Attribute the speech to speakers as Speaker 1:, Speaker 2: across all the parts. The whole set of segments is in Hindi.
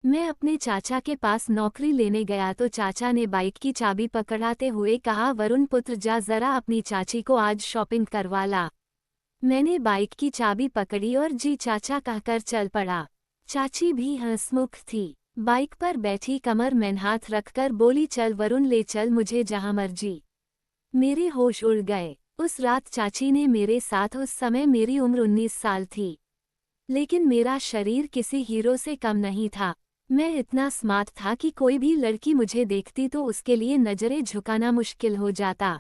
Speaker 1: मैं अपने चाचा के पास नौकरी लेने गया तो चाचा ने बाइक की चाबी पकड़ाते हुए कहा, वरुण पुत्र जा जरा अपनी चाची को आज शॉपिंग करवा ला। मैंने बाइक की चाबी पकड़ी और जी चाचा कहकर चल पड़ा। चाची भी हंसमुख थी। बाइक पर बैठी कमर में हाथ रखकर बोली, चल वरुण ले चल मुझे जहां मर्जी। मेरे होश उड़ गए। उस रात चाची ने मेरे साथ, उस समय मेरी उम्र 19 साल थी, लेकिन मेरा शरीर किसी हीरो से कम नहीं था। मैं इतना स्मार्ट था कि कोई भी लड़की मुझे देखती तो उसके लिए नजरें झुकाना मुश्किल हो जाता।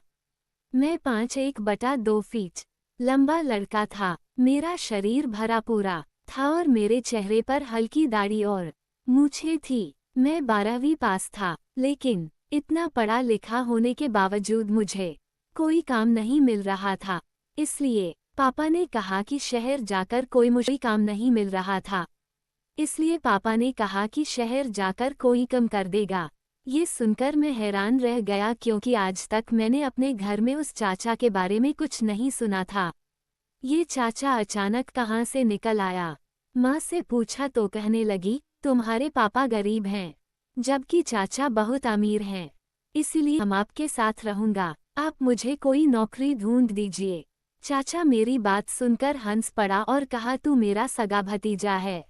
Speaker 1: मैं 5'1" 2" लंबा लड़का था। मेरा शरीर भरा पूरा था और मेरे चेहरे पर हल्की दाढ़ी और मूछें थी। मैं 12वीं पास था, लेकिन इतना पढ़ा लिखा होने के बावजूद मुझे कोई काम नहीं मिल रहा था। इसलिए पापा ने कहा कि शहर जाकर मुझे काम नहीं मिल रहा था, इसलिए पापा ने कहा कि शहर जाकर कोई कम कर देगा। ये सुनकर मैं हैरान रह गया, क्योंकि आज तक मैंने अपने घर में उस चाचा के बारे में कुछ नहीं सुना था। ये चाचा अचानक कहाँ से निकल आया? माँ से पूछा तो कहने लगी, तुम्हारे पापा गरीब हैं, जबकि चाचा बहुत अमीर हैं। इसीलिए हम आपके साथ रहूंगा, आप मुझे कोई नौकरी ढूंढ दीजिए। चाचा मेरी बात सुनकर हंस पड़ा और कहा, तू मेरा सगा भतीजा है,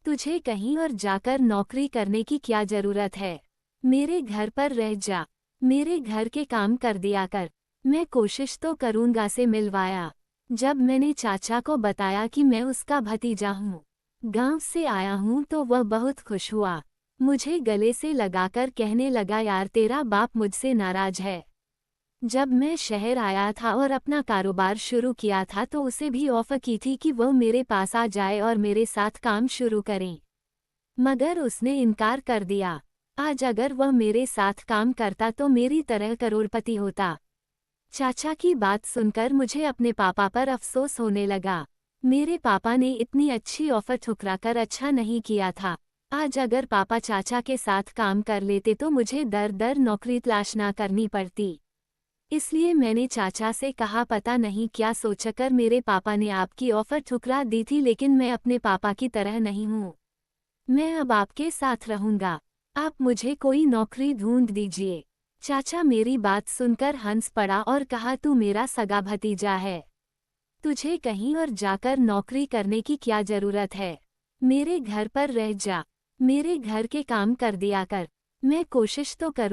Speaker 1: तुझे कहीं और जाकर नौकरी करने की क्या जरूरत है? मेरे घर पर रह जा, मेरे घर के काम कर दिया कर, मैं कोशिश तो करूंगा। से मिलवाया। जब मैंने चाचा को बताया कि मैं उसका भतीजा हूँ, गांव से आया हूँ, तो वह बहुत खुश हुआ। मुझे गले से लगाकर कहने लगा, यार तेरा बाप मुझसे नाराज है। जब मैं शहर आया था और अपना कारोबार शुरू किया था तो उसे भी ऑफर की थी कि वह मेरे पास आ जाए और मेरे साथ काम शुरू करें, मगर उसने इनकार कर दिया। आज अगर वह मेरे साथ काम करता तो मेरी तरह करोड़पति होता। चाचा की बात सुनकर मुझे अपने पापा पर अफसोस होने लगा। मेरे पापा ने इतनी अच्छी ऑफर ठुकराकर अच्छा नहीं किया था। आज अगर पापा चाचा के साथ काम कर लेते तो मुझे दर दर नौकरी तलाश ना करनी पड़ती। इसलिए मैंने चाचा से कहा, पता नहीं क्या सोचकर मेरे पापा ने आपकी ऑफर ठुकरा दी थी, लेकिन मैं अपने पापा की तरह नहीं हूँ। मैं अब आपके साथ रहूंगा, आप मुझे कोई नौकरी ढूंढ दीजिए। चाचा मेरी बात सुनकर हंस पड़ा और कहा, तू मेरा सगा भतीजा है, तुझे कहीं और जाकर नौकरी करने की क्या जरूरत है? मेरे घर पर रह जा, मेरे घर के काम कर दिया कर, मैं कोशिश तो करूँ।